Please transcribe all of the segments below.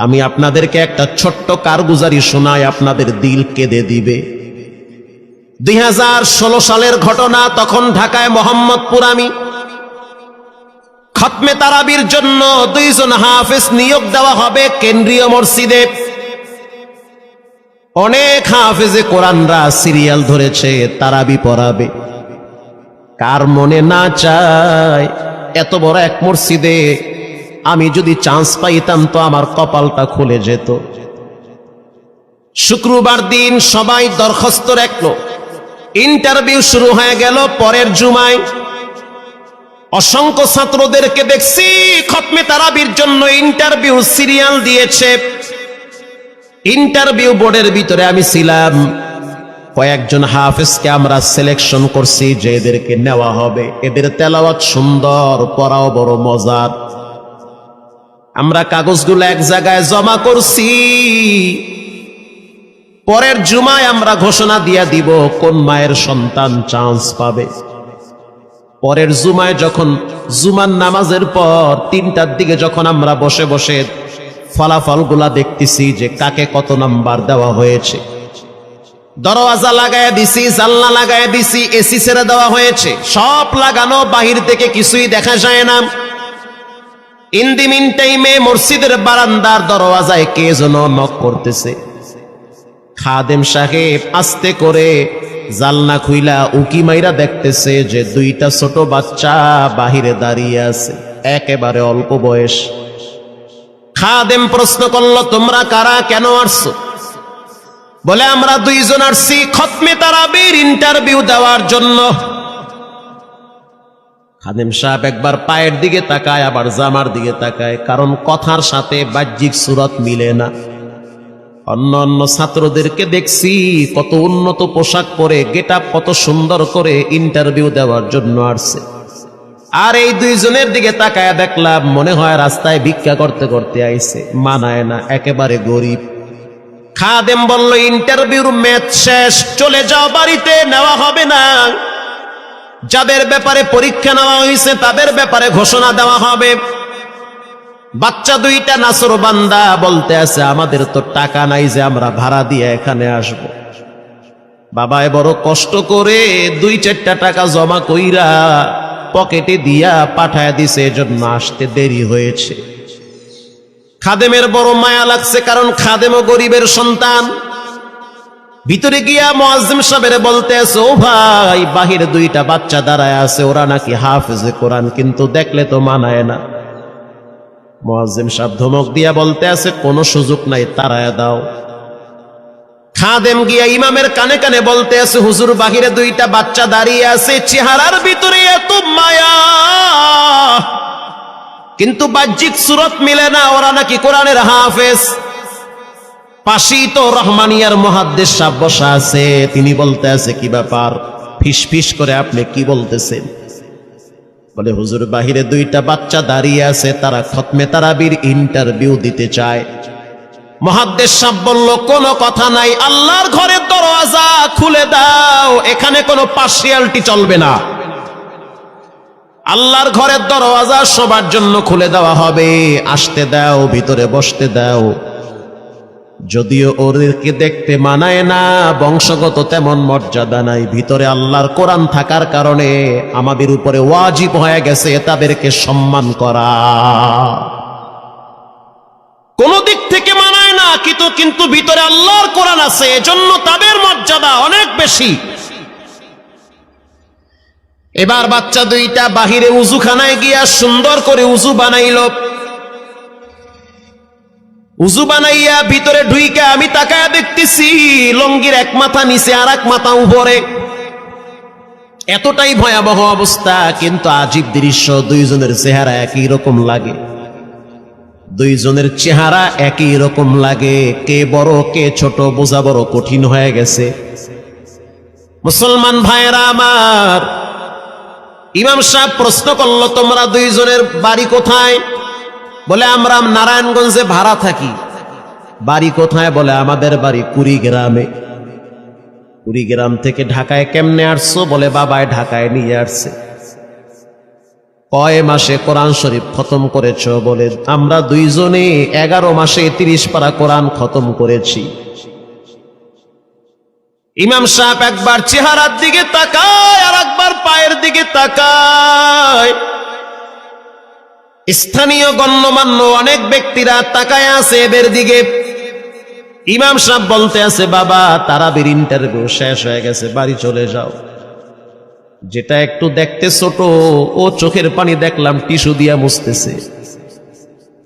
আমি আপনাদেরকে একটা ছোট্ট কারগুজারি শোনাই, আপনাদের দিল কেঁদে দিবে। 2016 সালের ঘটনা। তখন ঢাকায় মোহাম্মদপুর আমি খতমে তারাবির জন্য 2 জন হাফেজ নিয়োগ দেওয়া হবে কেন্দ্রীয় মসজিদে। অনেক হাফেজে কোরআনরা সিরিয়াল ধরেছে তারাবি পড়াবে। কার মনে না চায় এত বড় এক মসজিদে আমি যদি চান্স পাইতাম তো আমার কপালটা খুলে যেত। শুক্রবার দিন সবাই দরখাস্ত রাখলো, ইন্টারভিউ শুরু হয়ে গেল। পরের জুমায় অসংখ্য ছাত্রদেরকে দেখছি খতমে তারাবির জন্য ইন্টারভিউ সিরিয়াল দিয়েছে। ইন্টারভিউ বোর্ডের ভিতরে আমি ছিলাম। কয়েকজন হাফেজকে আমরা সিলেকশন করছি যে এদেরকে নেওয়া হবে। এদের তেলাওয়াত সুন্দর, পড়াও বড় মজার। আমরা কাগজগুলো এক জায়গায় জমা করছি। পরের জুমায় আমরা ঘোষণা দিয়ে দিব কোন মায়ের সন্তান চান্স পাবে। পরের জুমায় যখন জুমার নামাজের পর 3টার দিকে যখন আমরা বসে বসে ফলাফলগুলা দেখতেছি যে কাকে কত নাম্বার দেওয়া হয়েছে, দরওয়াজা লাগায় দিছি, জানলা লাগায় দিছি, এসি ছেড়ে দেওয়া হয়েছে, সব লাগানো, বাহির থেকে কিছুই দেখা যায় না। ইন দি মিন টাইমে মসজিদের বারান্দার দরওয়াজায় কে যেন নক করতেছে। খাদেম সাহেব আস্তে করে জালনা খুইলা উকি মাইরা দেখতেছে যে 2টা ছোট বাচ্চা বাহিরে দাঁড়িয়ে আছে, একেবারে অল্প বয়স। খাদেম প্রশ্ন করলো, তোমরা কারা, কেন আসছো? বলে, আমরা 2 জন আসছি খতমে তারাবির ইন্টারভিউ দেওয়ার জন্য। খাদেম সাহেব একবার পায়ের দিকে তাকায়, আবার জামার দিকে তাকায়, কারণ কথার সাথে বাহ্যিক সুরত মিলে না। অন্য অন্য ছাত্রদেরকে দেখছি কত উন্নত পোশাক পরে, গেটআপ কত সুন্দর করে ইন্টারভিউ দেওয়ার জন্য আসছে। আর এই 2 জনের দিকে তাকায় দেখলাম মনে হয় রাস্তায় ভিক্ষা করতে করতে আইছে, মানায় না, একেবারে গরিব। খাদেম বলল, ইন্টারভিউর ম্যাচ শেষ, চলে যাও বাড়িতে, নেওয়া হবে না। যাদের ব্যাপারে পরীক্ষা নেওয়া হয়েছে তাদের ব্যাপারে ঘোষণা দেওয়া হবে। বাচ্চা 2টা নাসর বান্দা বলতে আছে, আমাদের তো টাকা নাই যে আমরা ভাড়া দিয়ে এখানে আসব। বাবায় বড় কষ্ট করে 2-4টা টাকা জমা কইরা পকেটে দিয়া পাঠায় দিছে, এজন্য আসতে দেরি হয়েছে। খাদেমের বড় মায়া লাগছে, কারণ খাদেমও গরিবের সন্তান। ভিতরে গিয়া মুয়াজ্জিম সাহেবের বলতে আছে, ও ভাই, বাহিরে 2টা বাচ্চা দাঁড়ায় আছে, ওরা নাকি হাফেজে কোরআন, কিন্তু দেখলে তো মানায় না। মুয়াজ্জিম সাহেব ধমক দিয়া বলতে আছে, কোনো সুযোগ নাই, তাড়ায় দাও। খাদেম গিয়া ইমামের কানে কানে বলতে আছে, হুজুর, বাহিরে 2টা বাচ্চা দাঁড়িয়ে আছে, চেহারার ভিতরে এত মায়া, কিন্তু বাহ্যিক সুরত মিলে না, ওরা নাকি কোরআনের হাফেজ। পাশেই তো রহমানিয়ার মুহাদ্দিস সাহেব বসা আছে, তিনি বলতে আছে, কি ব্যাপার, ফিস ফিস করে আপনি কি বলতেছেন? বলে, হুজুর, বাহিরে 2টা বাচ্চা দাঁড়িয়ে আছে, তারা খতমে তারাবির ইন্টারভিউ দিতে চায়। মুহাদ্দিস সাহেব বলল, কোনো কথা নাই, আল্লাহর ঘরের দরওয়াজা খুলে দাও, এখানে কোনো পার্সিয়ালিটি চলবে না। আল্লাহর ঘরের দরওয়াজা সবার জন্য খুলে দেওয়া হবে, আসতে দাও, ভিতরে বসতে দাও। যদিও ওদেরকে দেখতে মানায় না, বংশগত তেমন মর্যাদা নাই, ভিতরে আল্লাহর কোরআন থাকার কারণে আমাদের উপরে ওয়াজিব হয়ে গেছে তাদেরকে সম্মান করা। কোন দিক থেকে মানায় না, কিন্তু ভিতরে আল্লাহর কোরআন আছে, এজন্য তাদের মর্যাদা অনেক বেশি। এবার বাচ্চা 2টা বাহিরে উজুখানায় গিয়া সুন্দর করে উজু বানাইল। উজু বানাইয়া ভিতরে ঢুইকা আমি তাকায়া দেখতেছি লঙ্গির এক মাথা নিচে আর এক মাথা উপরে, এতটাই ভয়াবহ অবস্থা। কিন্তু আজীব দৃশ্য, 2 জনের চেহারা একই রকম লাগে। 2 জনের চেহারা একই রকম লাগে, কে বড় কে ছোট বোঝা বড় কঠিন হয়ে গেছে। মুসলমান ভাইয়েরা আমার, ইমাম সাহেব প্রশ্ন করলো, তোমরা 2 জনের বাড়ি কোথায়? বলে, আমরা নারায়ণগঞ্জে ভাড়া থাকি। বাড়ি কোথায়? বলে, আমাদের বাড়ি কুড়িগ্রামে। কুড়িগ্রাম থেকে ঢাকায় কেমনে আসছো? বলে, বাবায় ঢাকায় নিয়ে আসছে। কয় মাসে কোরআন শরীফ খতম করেছ? বলে আমরা দুইজনে 11 মাসে 30 পারা কোরআন খতম করেছি। ইমাম সাহেব একবার চেহারার দিকে তাকায় আর একবার পায়ের দিকে তাকায়। স্থানীয় গণ্যমান্য অনেক ব্যক্তিরা তাকায় আছে এদের দিকে। ইমাম সাহেব বলতে আছে, বাবা তারাবির ইন্টারভিউ শেষ হয়ে গেছে, বাড়ি চলে যাও। যেটা একটু দেখতে ছোট, ও চোখের পানি দেখলাম টিস্যু দিয়া মুছতেছে।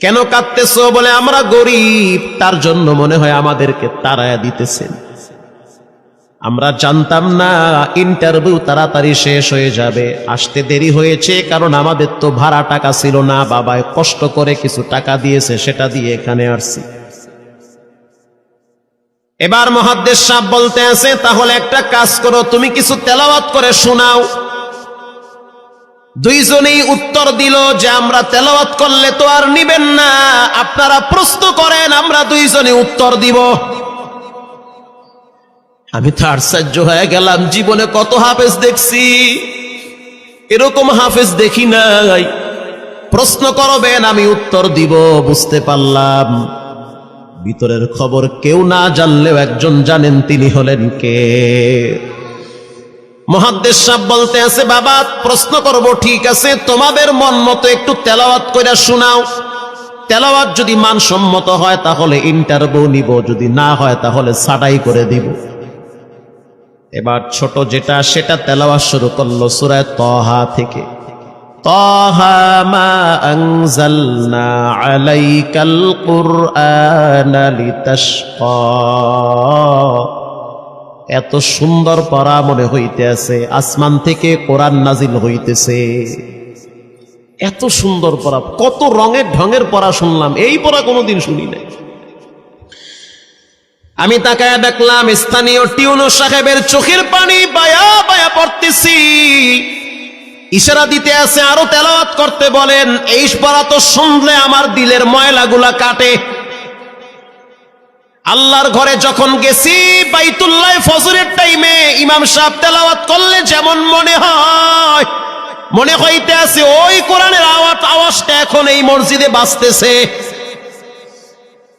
কেন কাঁদতেছো? বলে আমরা গরিব, তার জন্য মনে হয় আমাদেরকে তাড়ায়া দিতেছেন। আমরা জানতাম না ইন্টারভিউ তাড়াতাড়ি শেষ হয়ে যাবে, আসতে দেরি হয়েছে কারণ আমাদের তো ভাড়া টাকা ছিল না, বাবায় কষ্ট করে কিছু টাকা দিয়েছে, সেটা দিয়ে এখানে আসছি। এবার মুহাদ্দিস সাহেব বলতে আছে, তাহলে একটা কাজ করো, তুমি কিছু তেলাওয়াত করে শোনাও। দুইজনেই উত্তর দিল যে আমরা তেলাওয়াত করলে তো আর নিবেন না, আপনারা প্রশ্ন করেন, আমরা দুইজনে উত্তর দিব। আমি তো আশ্চর্য হয়ে গেলাম, জীবনে কত হাফেজ দেখছি, এরকম হাফেজ দেখি নাই। প্রশ্ন করবেন, আমি উত্তর দিব। বুঝতে পারলাম ভিতরের খবর কেউ না জানলেও একজন জানেন, তিনি হলেন কে? মুহাদ্দিস সাহেব বলতে আছে, বাবা প্রশ্ন করব ঠিক আছে, তোমাদের মন মতো একটু তেলাওয়াত কইরা শোনাও। তেলাওয়াত যদি মানসম্মত হয় তাহলে ইন্টারভিউ নিব, যদি না হয় তাহলে ছাঁটাই করে দিব। এবার ছোট যেটা সেটা তেলাওয়াত শুরু করলো সূরা তাহা থেকে। তাহা মা আনজালনা আলাইকাল কুরআনা লিতাশকা। এত সুন্দর পড়া মনে হইতে আছে, আসমান থেকে কোরআন নাজিল হইতেছে। এত সুন্দর পড়া, কত রঙের ঢঙের পড়া শুনলাম, এই পড়া কোনোদিন শুনি নাই। আমি তাকায়া দেখলাম স্থানীয় টিউনো সাহেবের চোখের পানি বায়া বায়া পড়তেছি। ইশারা দিতে আছে আরো তেলাওয়াত করতে বলেন। এই পড়া তো শুনলে আমার দিলের ময়লাগুলা কাটে। আল্লাহর ঘরে যখন গেছি বাইতুল্লাহ ফজরের টাইমে ইমাম সাহেব তেলাওয়াত করলে যেমন মনে হইতে আছে ওই কোরআনের আওয়াজটা এখন এই মসজিদে বাজতেছে।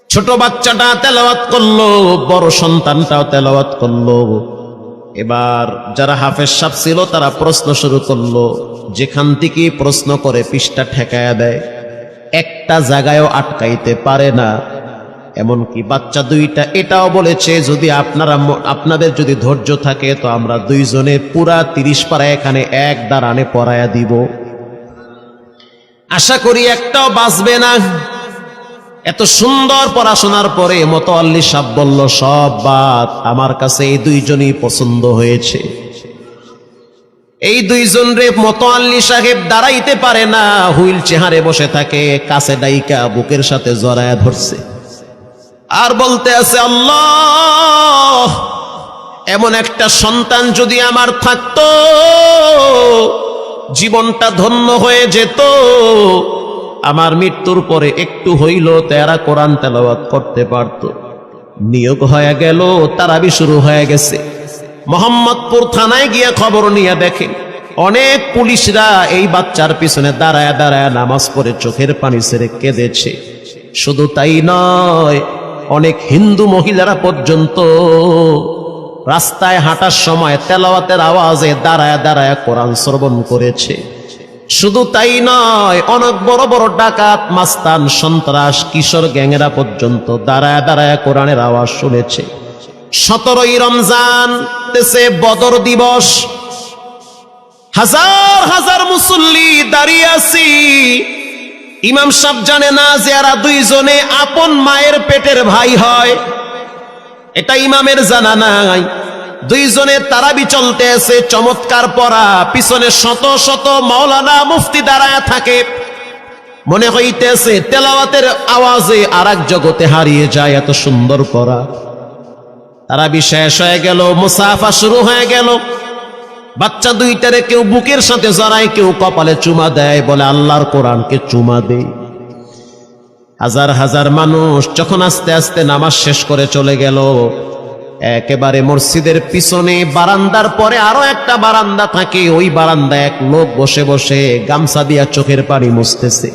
ছোট বাচ্চাটা তেলাওয়াত করলো, বড় সন্তানটাও তেলাওয়াত করলো। এবার যারা হাফেজ সাহেব ছিল তারা প্রশ্ন শুরু করলো। যেখান থেকে প্রশ্ন করে পৃষ্ঠা ঠেকায়া দেয়, একটা জায়গায়ও আটকাইতে পারে না। এমনকি বাচ্চা দুইটা এটাও বলেছে, যদি আপনাদের যদি ধৈর্য থাকে তো আমরা দুইজনে পুরা 30 পারা এখানে এক দাঁড়ানে পড়ায়া দিব। আশা করি একটাও বাঁচবে না। এত সুন্দর পড়াশোনার পরে মোতাওয়াল্লি সাহেব বলল, সব বাদ, আমার কাছে এই দুইজনই পছন্দ হয়েছে। এই দুইজন রে মোতাওয়াল্লি সাহেব দাঁড়াইতে পারে না, হুইল চেয়ারে বসে থাকে, কাছে ডাইকা বুকের সাথে জড়ায়া ধরছে আর বলতে আছে, আল্লাহ এমন একটা সন্তান যদি আমার থাকতো জীবনটা ধন্য হয়ে যেত। আমার মৃত্যুর পরে একটু হইল তেরা কোরআন তেলাওয়াত করতে পারত। নিয়োগ হয়ে গেল, তারাবি শুরু হয়ে গেছে। মোহাম্মদপুর থানায় গিয়ে খবর নিয়ে দেখেন অনেক পুলিশরা এই বাচ্চার পিছনে দাঁড়ায় দাঁড়ায় নামাজ পড়ে চোখের পানি ছেড়ে কেঁদেছে। শুধু তাই নয়, অনেক হিন্দু মহিলারা পর্যন্ত রাস্তায় হাঁটার সময় তেলাওয়াতের আওয়াজে দাঁড়ায় দাঁড়ায় কোরআন শ্রবণ করেছে। শুধু তাই নয়, অনেক বড় বড় ডাকাত, মাস্তান, সন্ত্রাস, কিশোর গ্যাংরা পর্যন্ত দাঁড়ায় দাঁড়ায় কোরআনের আওয়াজ শুনেছে। 17ই রমজান দেশে বদর দিবস, হাজার হাজার মুসল্লি দাঁড়িয়ে আছি। ইমাম সাহেব জানে না যে এরা দুইজনে আপন মায়ের পেটের ভাই হয়, এটা ইমামের জানা নাই। দুইজনে তারাবি চলতে আছে, চমৎকার পড়া, পিছনে শত শত মাওলানা মুফতি দাঁড়ায় থাকে। মনে হইতেছে তেলাওয়াতের আওয়াজে আর এক জগতে হারিয়ে যায়, এত সুন্দর পড়া। তারাবি শেষ হয়ে গেল, মুসাফা শুরু হয়ে গেল। বাচ্চা দুইটারে কেউ বুকের সাথে জড়ায়, কেউ কপালে চুমা দেয়, বলে আল্লাহর কোরআনকে চুমা দেই। হাজার হাজার মানুষ যখন আস্তে আস্তে নামাজ শেষ করে চলে গেল, একেবারে মসজিদের পিছনে বারান্দার পরে আরো একটা বারান্দা থাকে, ওই বারান্দায় এক লোক বসে বসে গামছা দিয়া চোখের পানি মুছতেছে।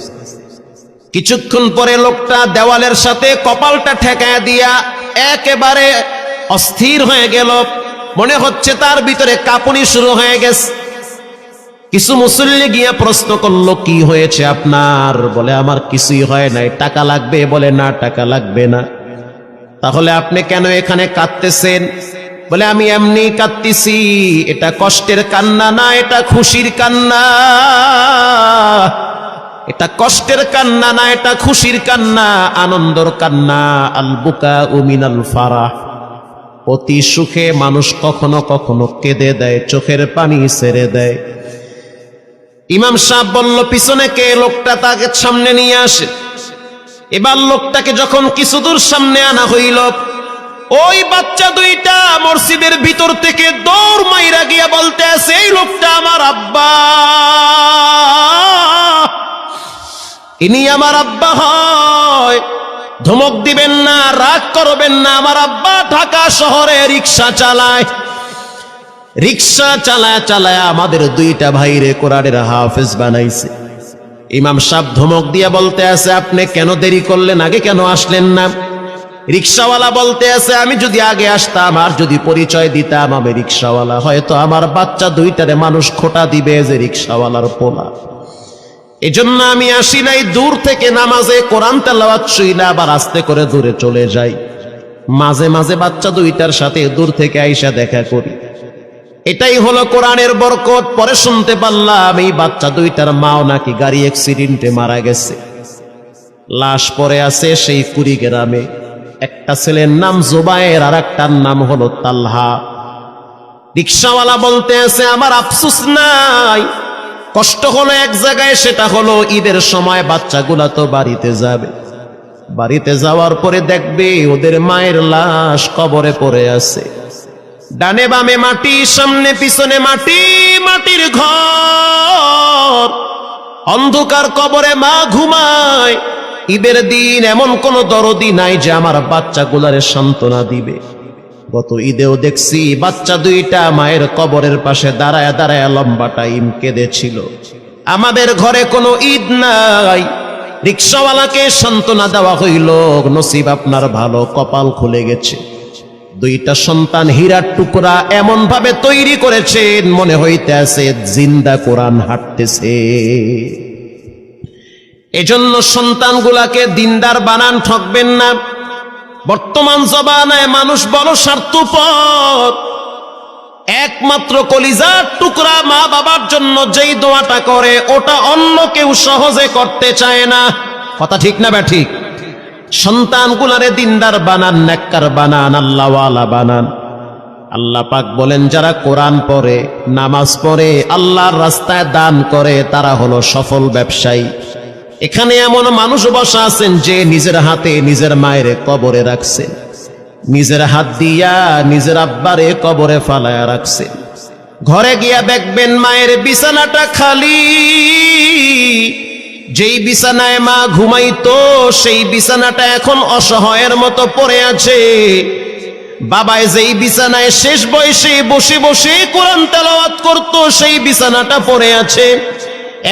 কিছুক্ষণ পরে লোকটা দেওয়ালের সাথে কপালটা ঠেকায় দিয়া একেবারে অস্থির হয়ে গেল, মনে হচ্ছে তার ভিতরে কাঁপুনি শুরু হয়ে গেছে। কিছু মুসল্লি গিয়া প্রশ্ন করলো, কি হয়েছে আপনার? বলে আমার কিছুই হয় নাই। টাকা লাগবে? বলে না, টাকা লাগবে না। তাহলে আপনি কেন এখানে কাঁদতেছেন? বলে আমি এমনি কাঁদতেছি, এটা কষ্টের কান্না না, এটা খুশির কান্না। এটা কষ্টের কান্না না, এটা খুশির কান্না, আনন্দর কান্না। আল বুকা মিনাল ফারাহ, অতি সুখে মানুষ কখনো কখনো কেঁদে দেয়, চোখের পানি ছেড়ে দেয়। ইমাম সাহেব বলল, পিছনে কে? লোকটা তাকে সামনে নিয়ে আসে। এবার লোকটাকে যখন কিছু দূর সামনে আনা হইল, ওই বাচ্চা দুইটা মসজিদের ভিতর থেকে দৌড় মাইরা গিয়া বলতে আছে, এই লোকটা আমার আব্বা, ইনি আমার আব্বা হয়। ধমক দিবেন না, রাগ করবেন না। আমার আব্বা ঢাকা শহরে রিক্সা চালায়, রিক্সা চালায় চালায় আমাদের দুইটা ভাইরে কোরআনের হাফেজ বানাইছে। ইমাম সাহেব ধমক দিয়ে বলতে আছে, আপনি কেন দেরি করলেন? আগে কেন আসলেন না? রিক্সাওয়ালা বলতে আছে, আমি যদি আগে আসতাম আর যদি পরিচয় দিতাম আমি রিক্সাওয়ালা, হয়তো আমার বাচ্চা দুইটারে মানুষ খোটা দিবে যে রিক্সাওয়ালার পোলা। এজন্য আমি আসি নাই। দূর থেকে নামাজে কোরআন তেলাওয়াত শুইলা আবার আস্তে করে দূরে চলে যাই। মাঝে মাঝে বাচ্চা দুইটার সাথে দূর থেকে আইসা দেখা করি। এটাই হলো কোরআনের বরকত। পরে শুনতে পারলাম এই বাচ্চা দুইটার মাও নাকি গাড়ি অ্যাক্সিডেন্টে মারা গেছে, লাশ পড়ে আছে সেই কুড়িগ্রামে। একটা ছেলের নাম জুবায়ের আর একটার নাম হলো তালহা। রিক্সাওয়ালা বলতে আছে, আমার আফসোস নাই, কষ্ট হলো এক জায়গায়, সেটা হলো ঈদের সময় বাচ্চাগুলা তো বাড়িতে যাবে, বাড়িতে যাওয়ার পরে দেখবে ওদের মায়ের লাশ কবরে পড়ে আছে, ডানে বামে মাটি, সামনে পিছনে মাটি, মাটির ঘর, অন্ধকার কবরে মা ঘুমায়। ঈদের দিন এমন কোন দরদি নাই যে আমার বাচ্চাগুলারে সান্ত্বনা দিবে। গত ঈদেও দেখছি বাচ্চা দুইটা মায়ের কবরের পাশে দাঁড়ায় দাঁড়ায় লম্বা টাইম কেঁদেছিল। আমাদের ঘরে কোনো ঈদ নাই। রিক্সাওয়ালাকে সান্ত্বনা দেওয়া হইল, নসিব আপনার ভালো, কপাল খুলে গেছে। দুইটা সন্তান হীরার টুকরা এমন ভাবে তৈরি করেছেন, মনে হইতে আছে জিন্দা কোরআন হাঁটতেছে। এজন্য সন্তানগুলাকে দিনদার বানান, ঠকবেন না। বর্তমান জমানায় মানুষ বড় স্বার্থপর। একমাত্র কলিজার টুকরা মা বাবার জন্য যেই দোয়াটা করে ওটা অন্য কেউ সহজে করতে চায় না। কথা ঠিক না ঠিক? সন্তানগুলারে দিনদার বানান, নেককার বানান, আল্লাহওয়ালা বানান। আল্লাহ পাক বলেন, যারা কোরআন পড়ে, নামাজ পড়ে, আল্লাহর রাস্তায় দান করে, তারা হলো সফল ব্যবসায়ী। এখানে এমন মানুষ বসা আছেন যে নিজের হাতে নিজের মায়ের কবরে রাখছেন, নিজের হাত দিয়া নিজের আব্বারে কবরে ফালায়া রাখছেন। ঘরে গিয়া দেখবেন মায়ের বিছানাটা খালি। যেই বিছানায় মা ঘুমাইতো সেই বিছানাটা এখন অসহায়ের মতো পড়ে আছে। বাবায় যেই বিছানায় শেষ বয়সে বসে বসে কোরআন তেলাওয়াত করতো সেই বিছানাটা পড়ে আছে।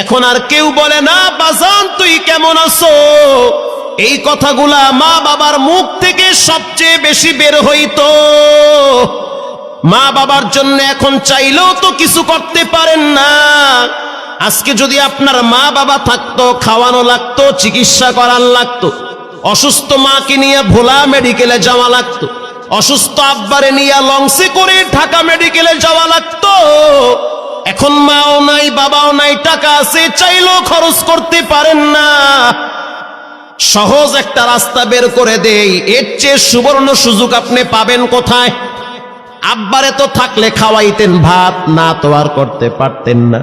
এখন আর কেউ বলে না, বাজান তুই কেমন আছো? এই কথাগুলা মা বাবার মুখ থেকে সবচেয়ে বেশি বের হইতো। মা বাবার জন্য এখন চাইলেও তো কিছু করতে পারেন না। আজকে যদি আপনার মা বাবা থাকতো, খাওয়ানো লাগতো, চিকিৎসা করার লাগতো, অসুস্থ মাকে নিয়ে ভোলা মেডিকেলে যাওয়া লাগতো, অসুস্থ আব্বারে নিয়ে লঞ্চে করে ঢাকা মেডিকেলে যাওয়া লাগতো। এখন মাও নাই, বাবাও নাই, টাকা আছে, চাইলেও খরচ করতে পারেন না। সহজ একটা রাস্তা বের করে দেই, এর চেয়ে সুবর্ণ সুযোগ আপনি পাবেন কোথায়? আব্বারে তো থাকলে খাওয়াইতেন ভাত, না তো আর করতে পারতেন না।